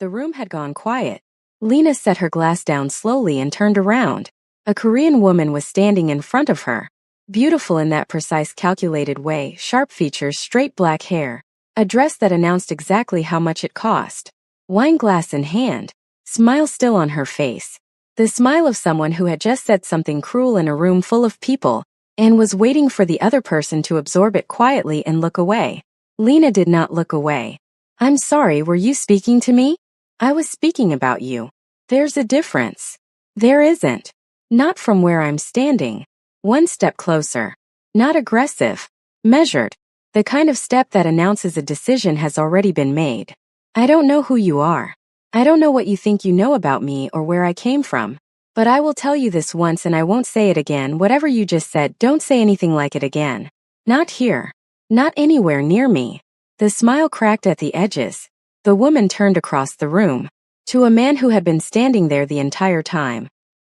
The room had gone quiet. Lena set her glass down slowly and turned around. A Korean woman was standing in front of her. Beautiful in that precise, calculated way, sharp features, straight black hair. A dress that announced exactly how much it cost. Wine glass in hand. Smile still on her face. The smile of someone who had just said something cruel in a room full of people, and was waiting for the other person to absorb it quietly and look away. Lena did not look away. "I'm sorry, were you speaking to me?" "I was speaking about you." "There's a difference." "There isn't. Not from where I'm standing." One step closer. Not aggressive. Measured. The kind of step that announces a decision has already been made. "I don't know who you are. I don't know what you think you know about me or where I came from. But I will tell you this once and I won't say it again. Whatever you just said, don't say anything like it again. Not here. Not anywhere near me." The smile cracked at the edges. The woman turned across the room. To a man who had been standing there the entire time.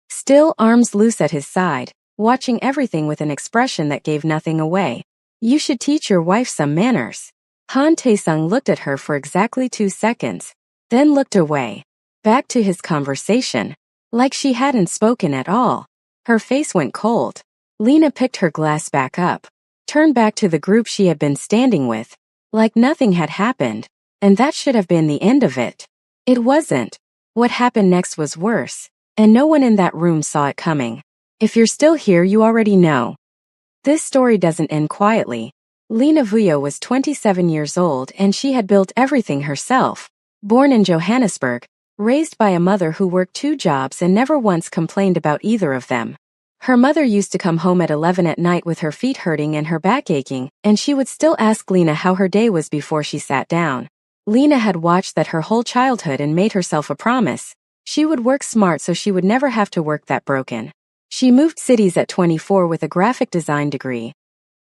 Still, arms loose at his side, watching everything with an expression that gave nothing away. "You should teach your wife some manners." Han Tae-sung looked at her for exactly 2 seconds, then looked away. Back to his conversation. Like she hadn't spoken at all. Her face went cold. Lena picked her glass back up, turned back to the group she had been standing with, like nothing had happened, and that should have been the end of it. It wasn't. What happened next was worse, and no one in that room saw it coming. If you're still here, you already know. This story doesn't end quietly. Lena Vuyo was 27 years old and she had built everything herself. Born in Johannesburg, raised by a mother who worked 2 jobs and never once complained about either of them. Her mother used to come home at 11 at night with her feet hurting and her back aching, and she would still ask Lena how her day was before she sat down. Lena had watched that her whole childhood and made herself a promise. She would work smart so she would never have to work that broken. She moved cities at 24 with a graphic design degree,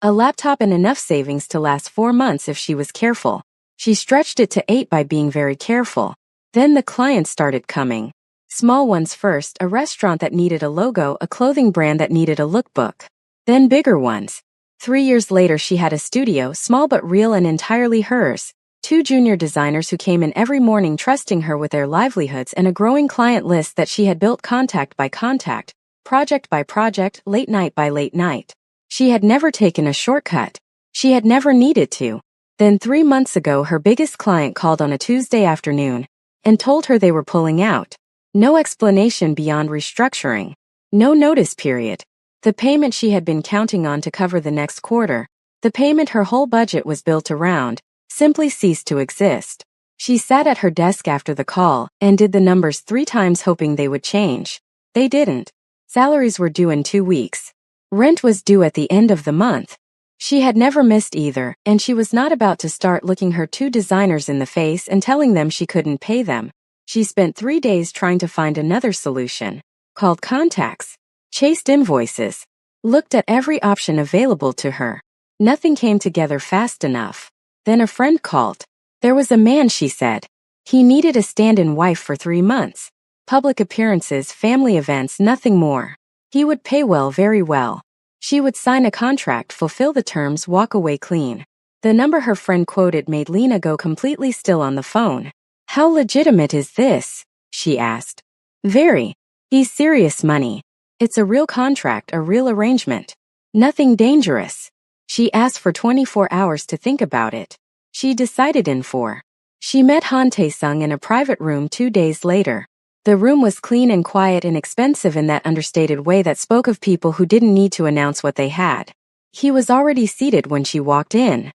a laptop and enough savings to last 4 months if she was careful. She stretched it to 8 by being very careful. Then the clients started coming. Small ones first, a restaurant that needed a logo, a clothing brand that needed a lookbook. Then bigger ones. 3 years later she had a studio, small but real and entirely hers. 2 junior designers who came in every morning trusting her with their livelihoods and a growing client list that she had built contact by contact, project by project, late night by late night. She had never taken a shortcut. She had never needed to. Then 3 months ago her biggest client called on a Tuesday afternoon and told her they were pulling out. No explanation beyond restructuring. No notice period. The payment she had been counting on to cover the next quarter, the payment her whole budget was built around, simply ceased to exist. She sat at her desk after the call and did the numbers 3 times hoping they would change. They didn't. Salaries were due in 2 weeks. Rent was due at the end of the month. She had never missed either, and she was not about to start looking her 2 designers in the face and telling them she couldn't pay them. She spent 3 days trying to find another solution. Called contacts. Chased invoices. Looked at every option available to her. Nothing came together fast enough. Then a friend called. There was a man, she said. He needed a stand-in wife for 3 months. Public appearances, family events, nothing more. He would pay well, very well. She would sign a contract, fulfill the terms, walk away clean. The number her friend quoted made Lena go completely still on the phone. How legitimate is this? She asked. Very. He's serious money. It's a real contract, a real arrangement. Nothing dangerous. She asked for 24 hours to think about it. She decided in 4. She met Han Tae-sung in a private room 2 days later. The room was clean and quiet and expensive in that understated way that spoke of people who didn't need to announce what they had. He was already seated when she walked in.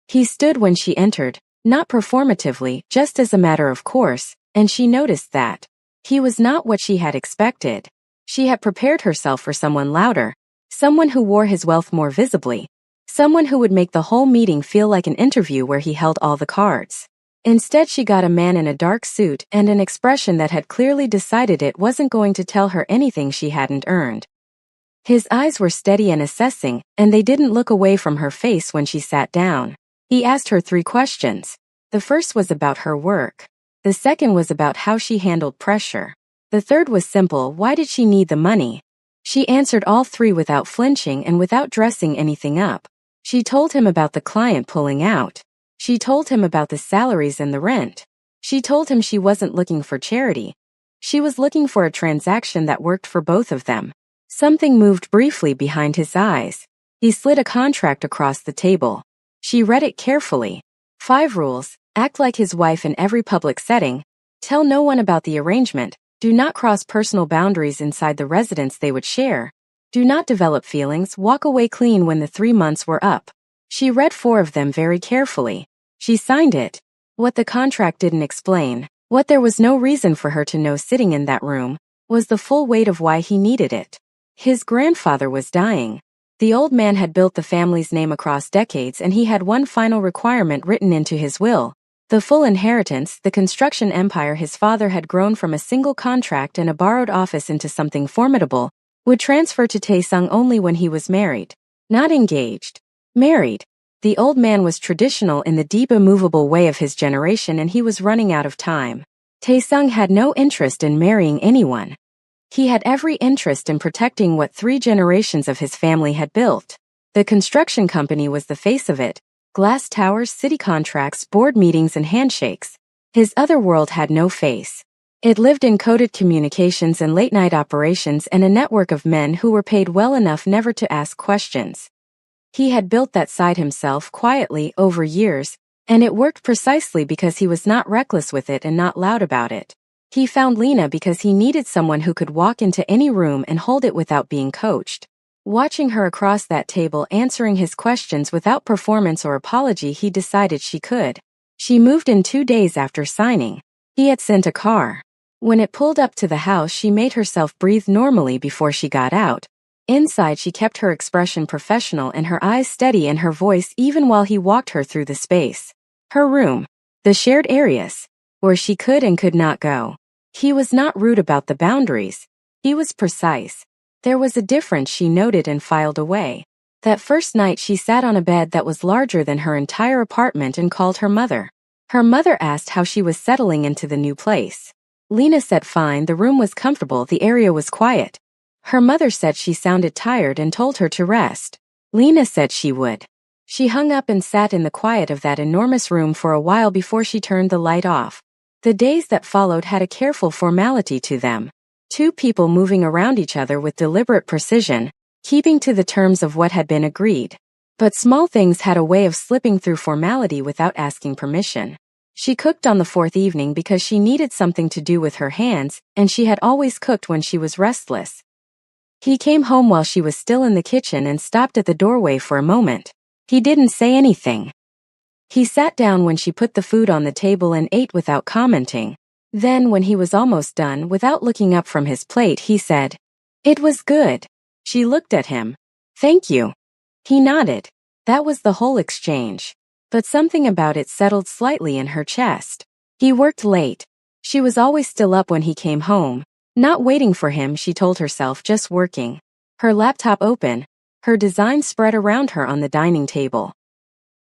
He stood when she entered, not performatively, just as a matter of course, and she noticed that. He was not what she had expected. She had prepared herself for someone louder, someone who wore his wealth more visibly, someone who would make the whole meeting feel like an interview where he held all the cards. Instead, she got a man in a dark suit and an expression that had clearly decided it wasn't going to tell her anything she hadn't earned. His eyes were steady and assessing, and they didn't look away from her face when she sat down. He asked her 3 questions. The first was about her work. The second was about how she handled pressure. The third was simple: why did she need the money? She answered all 3 without flinching and without dressing anything up. She told him about the client pulling out. She told him about the salaries and the rent. She told him she wasn't looking for charity. She was looking for a transaction that worked for both of them. Something moved briefly behind his eyes. He slid a contract across the table. She read it carefully. 5 rules: act like his wife in every public setting. Tell no one about the arrangement. Do not cross personal boundaries inside the residence they would share. Do not develop feelings. Walk away clean when the 3 months were up. She read 4 of them very carefully. She signed it. What the contract didn't explain, what there was no reason for her to know sitting in that room, was the full weight of why he needed it. His grandfather was dying. The old man had built the family's name across decades, and he had one final requirement written into his will: the full inheritance. The construction empire his father had grown from a single contract and a borrowed office into something formidable would transfer to Taesung only when he was married. Not engaged. Married. The old man was traditional in the deep, immovable way of his generation, and he was running out of time. Taesung had no interest in marrying anyone. He had every interest in protecting what 3 generations of his family had built. The construction company was the face of it: glass towers, city contracts, board meetings, and handshakes. His other world had no face. It lived in coded communications and late-night operations and a network of men who were paid well enough never to ask questions. He had built that side himself quietly over years, and it worked precisely because he was not reckless with it and not loud about it. He found Lena because he needed someone who could walk into any room and hold it without being coached. Watching her across that table answering his questions without performance or apology, he decided she could. She moved in 2 days after signing. He had sent a car. When it pulled up to the house, she made herself breathe normally before she got out. Inside, she kept her expression professional and her eyes steady and her voice even while he walked her through the space. Her room. The shared areas. Where she could and could not go. He was not rude about the boundaries. He was precise. There was a difference she noted and filed away. That first night she sat on a bed that was larger than her entire apartment and called her mother. Her mother asked how she was settling into the new place. Lena said fine, the room was comfortable, the area was quiet. Her mother said she sounded tired and told her to rest. Lena said she would. She hung up and sat in the quiet of that enormous room for a while before she turned the light off. The days that followed had a careful formality to them. 2 people moving around each other with deliberate precision, keeping to the terms of what had been agreed. But small things had a way of slipping through formality without asking permission. She cooked on the 4th evening because she needed something to do with her hands, and she had always cooked when she was restless. He came home while she was still in the kitchen and stopped at the doorway for a moment. He didn't say anything. He sat down when she put the food on the table and ate without commenting. Then, when he was almost done, without looking up from his plate, he said, "It was good." She looked at him. "Thank you." He nodded. That was the whole exchange. But something about it settled slightly in her chest. He worked late. She was always still up when he came home. Not waiting for him, she told herself, just working. Her laptop open, her design spread around her on the dining table.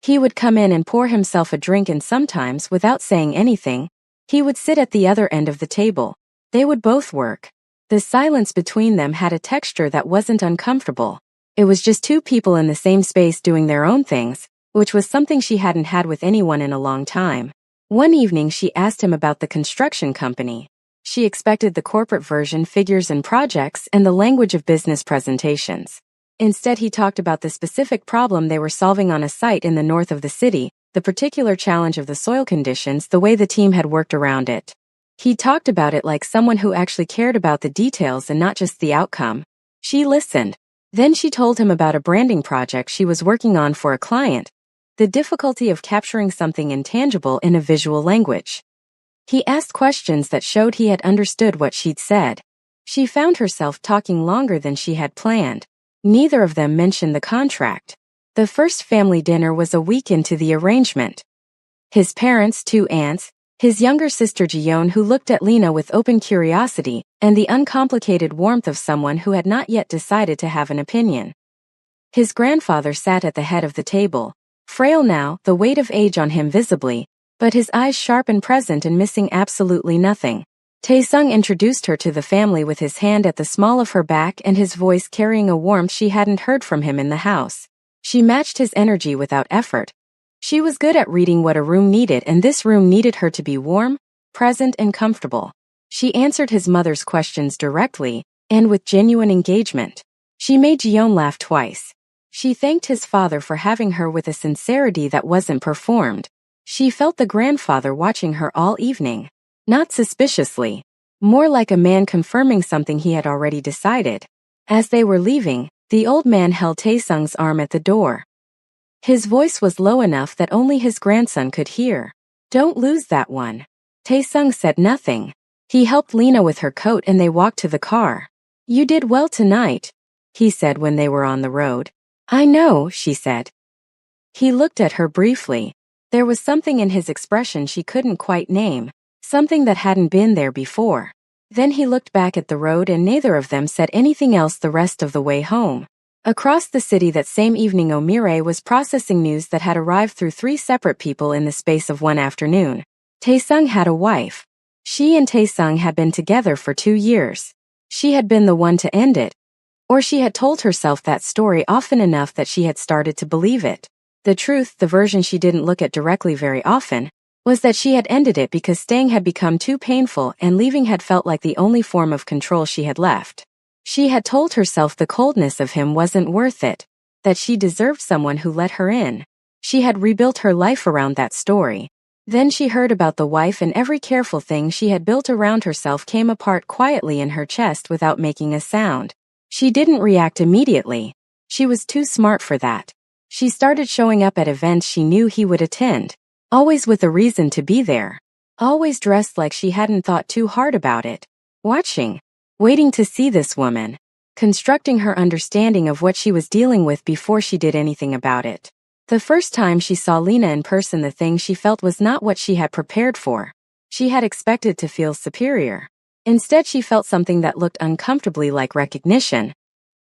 He would come in and pour himself a drink, and sometimes, without saying anything, he would sit at the other end of the table. They would both work. The silence between them had a texture that wasn't uncomfortable. It was just 2 people in the same space doing their own things, which was something she hadn't had with anyone in a long time. One evening she asked him about the construction company. She expected the corporate version, figures and projects, and the language of business presentations. Instead, he talked about the specific problem they were solving on a site in the north of the city, the particular challenge of the soil conditions, the way the team had worked around it. He talked about it like someone who actually cared about the details and not just the outcome. She listened. Then she told him about a branding project she was working on for a client, the difficulty of capturing something intangible in a visual language. He asked questions that showed he had understood what she'd said. She found herself talking longer than she had planned. Neither of them mentioned the contract. The first family dinner was a week into the arrangement. His parents, 2 aunts, his younger sister Jiyeon, who looked at Lena with open curiosity, and the uncomplicated warmth of someone who had not yet decided to have an opinion. His grandfather sat at the head of the table, frail now, the weight of age on him visibly, but his eyes sharp and present and missing absolutely nothing. Taesung introduced her to the family with his hand at the small of her back and his voice carrying a warmth she hadn't heard from him in the house. She matched his energy without effort. She was good at reading what a room needed, and this room needed her to be warm, present, and comfortable. She answered his mother's questions directly, and with genuine engagement. She made Jiyeon laugh twice. She thanked his father for having her with a sincerity that wasn't performed. She felt the grandfather watching her all evening. Not suspiciously. More like a man confirming something he had already decided. As they were leaving, the old man held Taesung's arm at the door. His voice was low enough that only his grandson could hear. "Don't lose that one." Taesung said nothing. He helped Lena with her coat and they walked to the car. "You did well tonight," he said when they were on the road. "I know," she said. He looked at her briefly. There was something in his expression she couldn't quite name, something that hadn't been there before. Then he looked back at the road and neither of them said anything else the rest of the way home. Across the city that same evening, Omire was processing news that had arrived through 3 separate people in the space of one afternoon. Taesung had a wife. She and Taesung had been together for 2 years. She had been the one to end it. Or she had told herself that story often enough that she had started to believe it. The truth, the version she didn't look at directly very often, was that she had ended it because staying had become too painful and leaving had felt like the only form of control she had left. She had told herself the coldness of him wasn't worth it, that she deserved someone who let her in. She had rebuilt her life around that story. Then she heard about the wife and every careful thing she had built around herself came apart quietly in her chest without making a sound. She didn't react immediately. She was too smart for that. She started showing up at events she knew he would attend, always with a reason to be there. Always dressed like she hadn't thought too hard about it. Watching. Waiting to see this woman. Constructing her understanding of what she was dealing with before she did anything about it. The first time she saw Lena in person, the thing she felt was not what she had prepared for. She had expected to feel superior. Instead, she felt something that looked uncomfortably like recognition.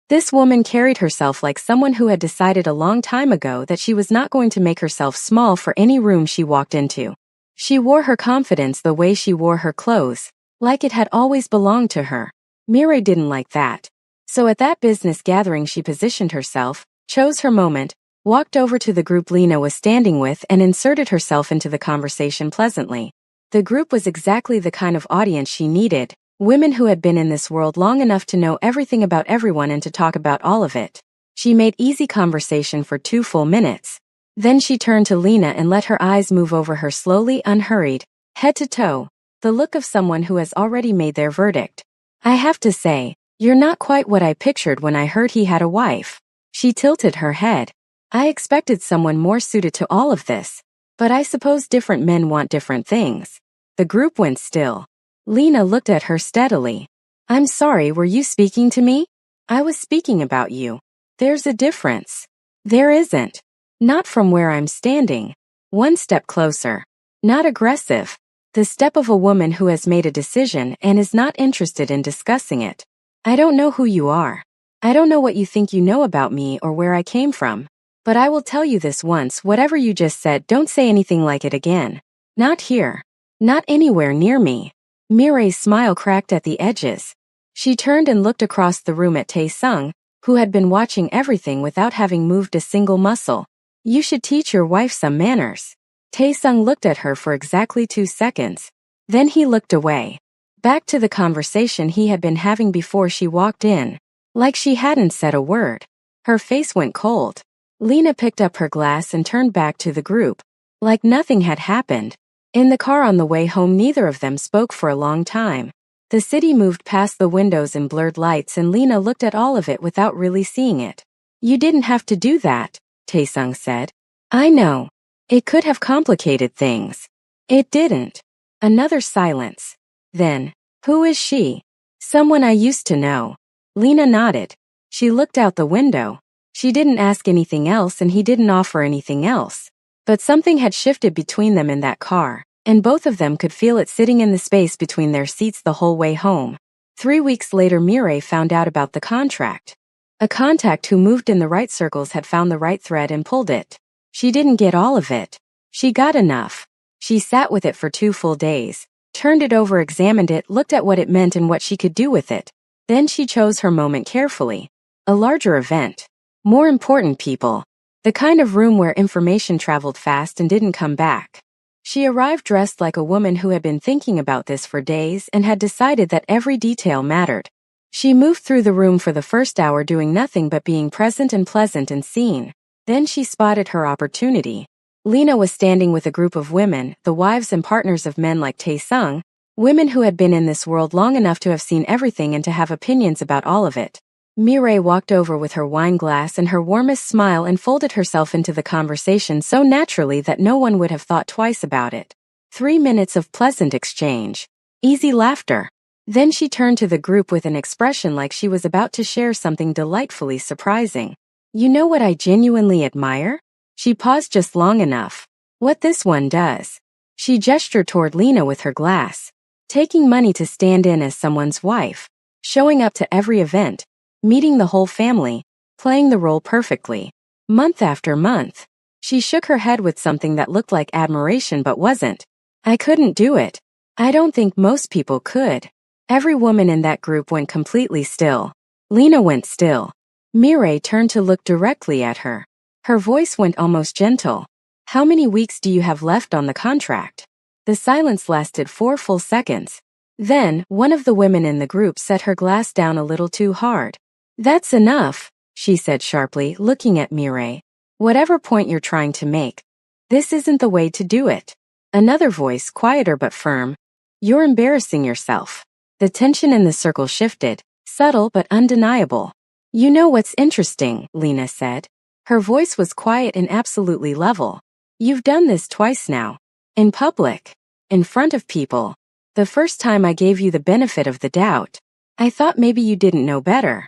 This woman carried herself like someone who had decided a long time ago that she was not going to make herself small for any room she walked into. She wore her confidence the way she wore her clothes, like it had always belonged to her. Mireille didn't like that. So at that business gathering she positioned herself, chose her moment, walked over to the group Lena was standing with and inserted herself into the conversation pleasantly. The group was exactly the kind of audience she needed, women who had been in this world long enough to know everything about everyone and to talk about all of it. She made easy conversation for 2 full minutes. Then she turned to Lena and let her eyes move over her slowly, unhurried, head to toe, the look of someone who has already made their verdict. "I have to say, you're not quite what I pictured when I heard he had a wife." She tilted her head. "I expected someone more suited to all of this. But I suppose different men want different things." The group went still. Lena looked at her steadily. "I'm sorry, were you speaking to me?" "I was speaking about you." "There's a difference." "There isn't. Not from where I'm standing." One step closer. Not aggressive. The step of a woman who has made a decision and is not interested in discussing it. "I don't know who you are. I don't know what you think you know about me or where I came from. But I will tell you this once, whatever you just said, don't say anything like it again. Not here. Not anywhere near me." Mireille's smile cracked at the edges. She turned and looked across the room at Taesung, who had been watching everything without having moved a single muscle. "You should teach your wife some manners." Taesung looked at her for exactly 2 seconds. Then he looked away. Back to the conversation he had been having before she walked in. Like she hadn't said a word. Her face went cold. Lena picked up her glass and turned back to the group. Like nothing had happened. In the car on the way home, neither of them spoke for a long time. The city moved past the windows in blurred lights and Lena looked at all of it without really seeing it. "You didn't have to do that," Taesung said. "I know. It could have complicated things." "It didn't." Another silence. Then, "Who is she?" "Someone I used to know." Lena nodded. She looked out the window. She didn't ask anything else and he didn't offer anything else. But something had shifted between them in that car, and both of them could feel it sitting in the space between their seats the whole way home. 3 weeks later, Mireille found out about the contract. A contact who moved in the right circles had found the right thread and pulled it. She didn't get all of it. She got enough. She sat with it for 2 full days, turned it over, examined it, looked at what it meant and what she could do with it. Then she chose her moment carefully. A larger event. More important people. The kind of room where information traveled fast and didn't come back. She arrived dressed like a woman who had been thinking about this for days and had decided that every detail mattered. She moved through the room for the first hour doing nothing but being present and pleasant and seen. Then she spotted her opportunity. Lena was standing with a group of women, the wives and partners of men like Tae-sung, women who had been in this world long enough to have seen everything and to have opinions about all of it. Mireille walked over with her wine glass and her warmest smile and folded herself into the conversation so naturally that no one would have thought twice about it. 3 minutes of pleasant exchange. Easy laughter. Then she turned to the group with an expression like she was about to share something delightfully surprising. You know what I genuinely admire? She paused just long enough. What this one does. She gestured toward Lena with her glass. Taking money to stand in as someone's wife. Showing up to every event. Meeting the whole family, playing the role perfectly. Month after month. She shook her head with something that looked like admiration but wasn't. I couldn't do it. I don't think most people could. Every woman in that group went completely still. Lena went still. Mireille turned to look directly at her. Her voice went almost gentle. How many weeks do you have left on the contract? The silence lasted 4 full seconds. Then, one of the women in the group set her glass down a little too hard. That's enough, she said sharply, looking at Mireille. Whatever point you're trying to make, this isn't the way to do it. Another voice, quieter but firm. You're embarrassing yourself. The tension in the circle shifted, subtle but undeniable. You know what's interesting, Lena said. Her voice was quiet and absolutely level. You've done this twice now. In public. In front of people. The first time I gave you the benefit of the doubt. I thought maybe you didn't know better.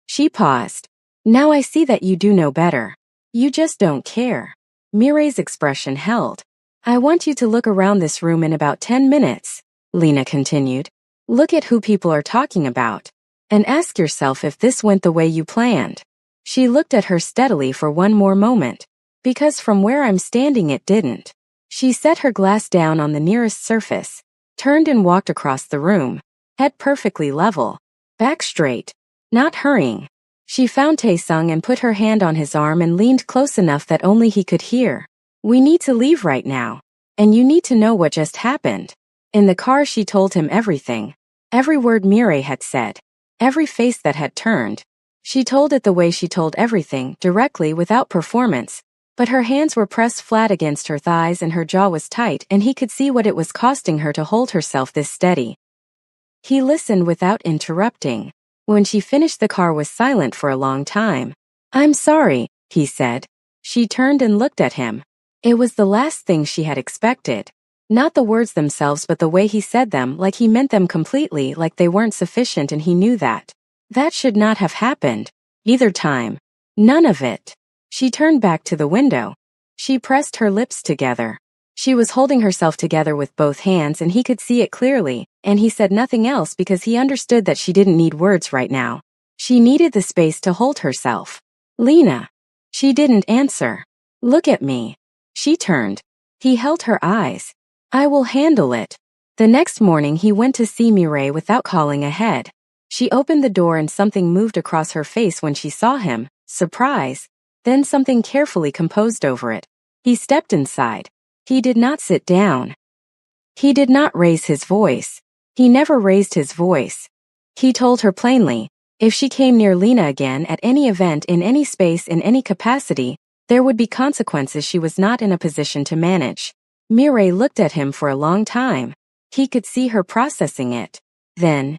She paused. Now I see that you do know better. You just don't care. Mireille's expression held. I want you to look around this room in about 10 minutes, Lena continued. Look at who people are talking about. And ask yourself if this went the way you planned. She looked at her steadily for one more moment. Because from where I'm standing it didn't. She set her glass down on the nearest surface. Turned and walked across the room. Head perfectly level. Back straight. Not hurrying. She found Tae-sung and put her hand on his arm and leaned close enough that only he could hear. We need to leave right now. And you need to know what just happened. In the car she told him everything. Every word Mireille had said. Every face that had turned. She told it the way she told everything, directly without performance. But her hands were pressed flat against her thighs and her jaw was tight and he could see what it was costing her to hold herself this steady. He listened without interrupting. When she finished the car was silent for a long time. I'm sorry, he said. She turned and looked at him. It was the last thing she had expected. Not the words themselves but the way he said them, like he meant them completely, like they weren't sufficient and he knew that. That should not have happened. Either time. None of it. She turned back to the window. She pressed her lips together. She was holding herself together with both hands and he could see it clearly, and he said nothing else because he understood that she didn't need words right now. She needed the space to hold herself. Lena. She didn't answer. Look at me. She turned. He held her eyes. I will handle it. The next morning he went to see Mireille without calling ahead. She opened the door and something moved across her face when she saw him, surprise, then something carefully composed over it. He stepped inside. He did not sit down. He did not raise his voice. He never raised his voice. He told her plainly, if she came near Lena again at any event in any space in any capacity, there would be consequences she was not in a position to manage. Mireille looked at him for a long time. He could see her processing it. Then,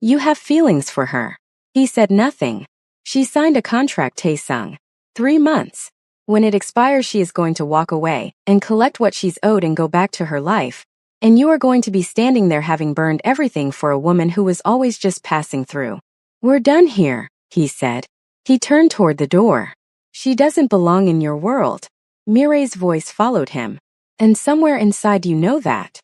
you have feelings for her. He said nothing. She signed a contract, Tae-sung. 3 months. When it expires she is going to walk away and collect what she's owed and go back to her life. And you are going to be standing there having burned everything for a woman who was always just passing through. We're done here, he said. He turned toward the door. She doesn't belong in your world. Mireille's voice followed him. And somewhere inside you know that.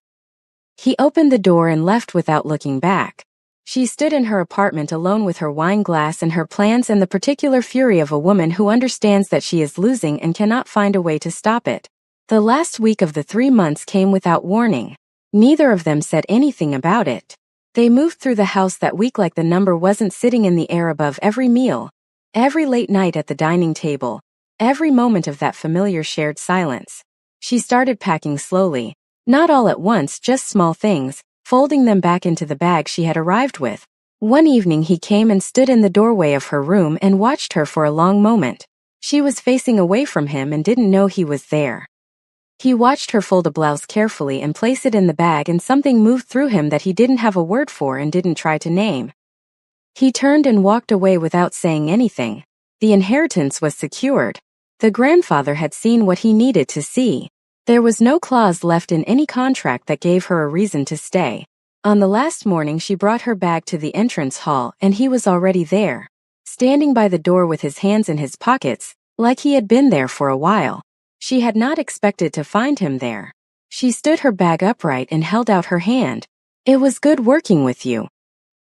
He opened the door and left without looking back. She stood in her apartment alone with her wine glass and her plans and the particular fury of a woman who understands that she is losing and cannot find a way to stop it. The last week of the 3 months came without warning. Neither of them said anything about it. They moved through the house that week like the number wasn't sitting in the air above every meal, every late night at the dining table, every moment of that familiar shared silence. She started packing slowly, not all at once, just small things, folding them back into the bag she had arrived with. One evening he came and stood in the doorway of her room and watched her for a long moment. She was facing away from him and didn't know he was there. He watched her fold a blouse carefully and place it in the bag, and something moved through him that he didn't have a word for and didn't try to name. He turned and walked away without saying anything. The inheritance was secured. The grandfather had seen what he needed to see. There was no clause left in any contract that gave her a reason to stay. On the last morning she brought her bag to the entrance hall and he was already there, standing by the door with his hands in his pockets, like he had been there for a while. She had not expected to find him there. She stood her bag upright and held out her hand. "It was good working with you."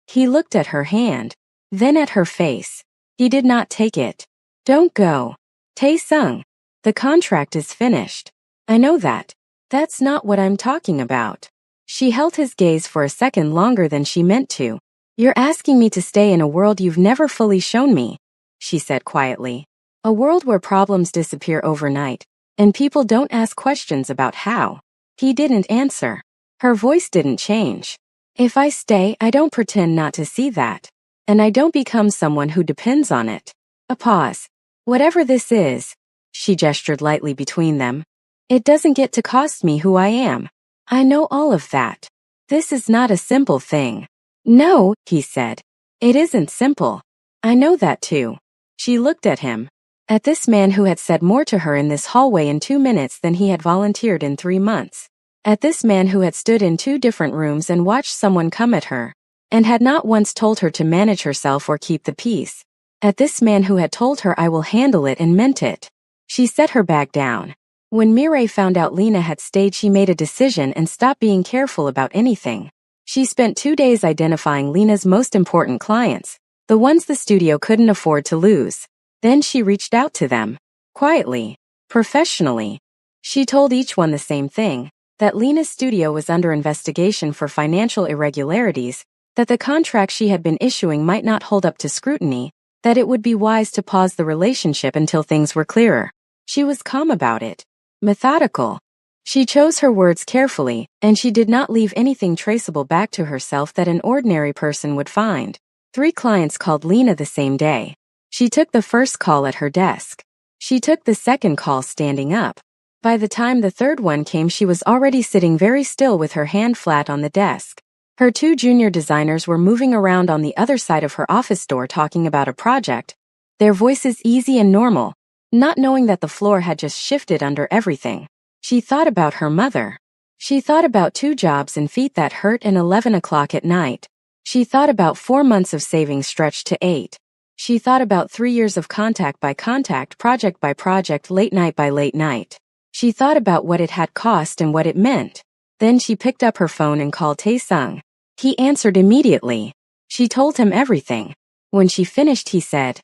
He looked at her hand, then at her face. He did not take it. "Don't go. Tae-sung. The contract is finished." "I know that. That's not what I'm talking about." She held his gaze for a second longer than she meant to. "You're asking me to stay in a world you've never fully shown me," she said quietly. "A world where problems disappear overnight, and people don't ask questions about how." He didn't answer. Her voice didn't change. "If I stay, I don't pretend not to see that. And I don't become someone who depends on it." A pause. "Whatever this is," she gestured lightly between them, "it doesn't get to cost me who I am. I know all of that. This is not a simple thing." "No," he said. "It isn't simple. I know that too." She looked at him. At this man who had said more to her in this hallway in 2 minutes than he had volunteered in 3 months. At this man who had stood in 2 different rooms and watched someone come at her, and had not once told her to manage herself or keep the peace. At this man who had told her, "I will handle it," and meant it. She set her bag down. When Mireille found out Lena had stayed, she made a decision and stopped being careful about anything. She spent 2 days identifying Lena's most important clients, the ones the studio couldn't afford to lose. Then she reached out to them. Quietly, professionally. She told each one the same thing, that Lena's studio was under investigation for financial irregularities, that the contract she had been issuing might not hold up to scrutiny, that it would be wise to pause the relationship until things were clearer. She was calm about it. Methodical. She chose her words carefully, and she did not leave anything traceable back to herself that an ordinary person would find. 3 clients called Lena the same day. She took the first call at her desk. She took the second call standing up. By the time the third one came, she was already sitting very still with her hand flat on the desk. Her 2 junior designers were moving around on the other side of her office door talking about a project, their voices easy and normal, not knowing that the floor had just shifted under everything. She thought about her mother. She thought about 2 jobs and feet that hurt and 11 o'clock at night. She thought about 4 months of savings stretched to 8. She thought about 3 years of contact by contact, project by project, late night by late night. She thought about what it had cost and what it meant. Then she picked up her phone and called Tae-sung. He answered immediately. She told him everything. When she finished, he said,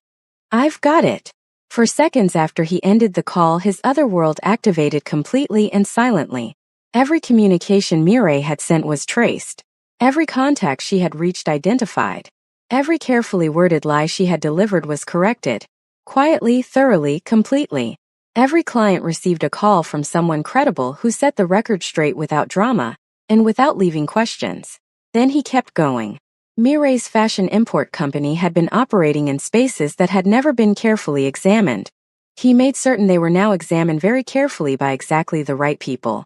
"I've got it." For seconds after he ended the call, his other world activated completely and silently. Every communication Mireille had sent was traced. Every contact she had reached identified. Every carefully worded lie she had delivered was corrected. Quietly, thoroughly, completely. Every client received a call from someone credible who set the record straight without drama, and without leaving questions. Then he kept going. Mireille's fashion import company had been operating in spaces that had never been carefully examined. He made certain they were now examined very carefully by exactly the right people.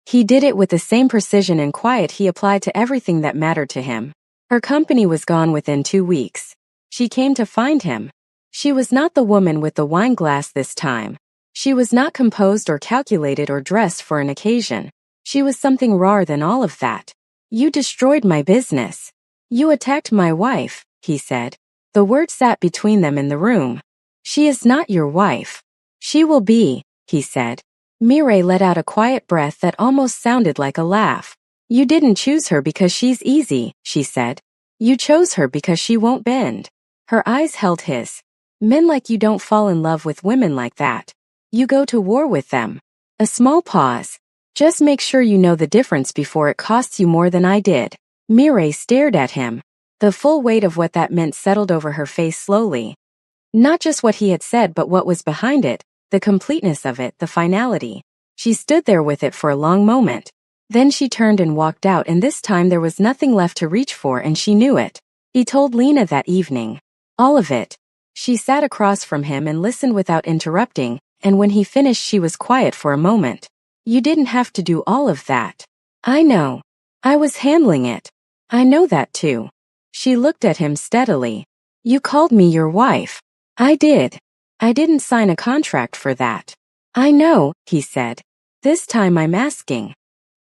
He did it with the same precision and quiet he applied to everything that mattered to him. Her company was gone within 2 weeks. She came to find him. She was not the woman with the wine glass this time. She was not composed or calculated or dressed for an occasion. She was something rawer than all of that. "You destroyed my business. You attacked my wife," he said. The word sat between them in the room. "She is not your wife." "She will be," he said. Mireille let out a quiet breath that almost sounded like a laugh. "You didn't choose her because she's easy," she said. "You chose her because she won't bend." Her eyes held his. "Men like you don't fall in love with women like that. You go to war with them." A small pause. "Just make sure you know the difference before it costs you more than I did." Mireille stared at him. The full weight of what that meant settled over her face slowly. Not just what he had said, but what was behind it, The completeness of it, the finality. She stood there with it for a long moment. Then she turned and walked out, and this time there was nothing left to reach for, and she knew it. He told Lena that evening. All of it. She sat across from him and listened without interrupting, and when he finished she was quiet for a moment. You didn't have to do all of that. I know. I was handling it. I know that too. She looked at him steadily. You called me your wife. I did. I didn't sign a contract for that. I know, he said. This time I'm asking.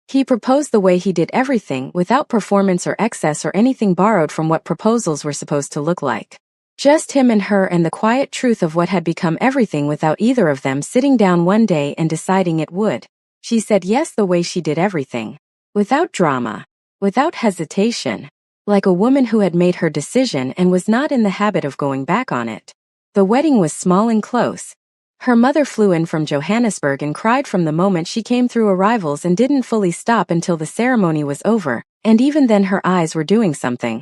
He proposed the way he did everything, without performance or excess or anything borrowed from what proposals were supposed to look like. Just him and her and the quiet truth of what had become everything without either of them sitting down one day and deciding it would. She said yes the way she did everything. Without drama. Without hesitation. Like a woman who had made her decision and was not in the habit of going back on it. The wedding was small and close. Her mother flew in from Johannesburg and cried from the moment she came through arrivals and didn't fully stop until the ceremony was over, and even then her eyes were doing something.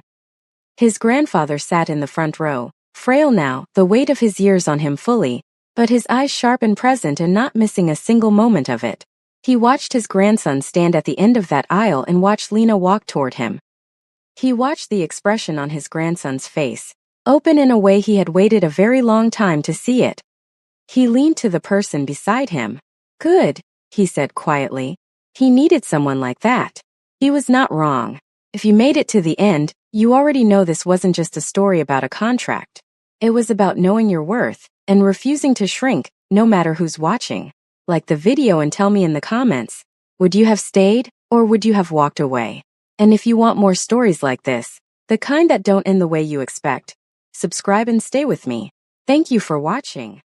His grandfather sat in the front row, frail now, the weight of his years on him fully, but his eyes sharp and present and not missing a single moment of it. He watched his grandson stand at the end of that aisle and watched Lena walk toward him. He watched the expression on his grandson's face, open in a way he had waited a very long time to see it. He leaned to the person beside him. Good, he said quietly. He needed someone like that. He was not wrong. If you made it to the end, you already know this wasn't just a story about a contract. It was about knowing your worth and refusing to shrink, no matter who's watching. Like the video and tell me in the comments, would you have stayed or would you have walked away? And if you want more stories like this, the kind that don't end the way you expect, subscribe and stay with me. Thank you for watching.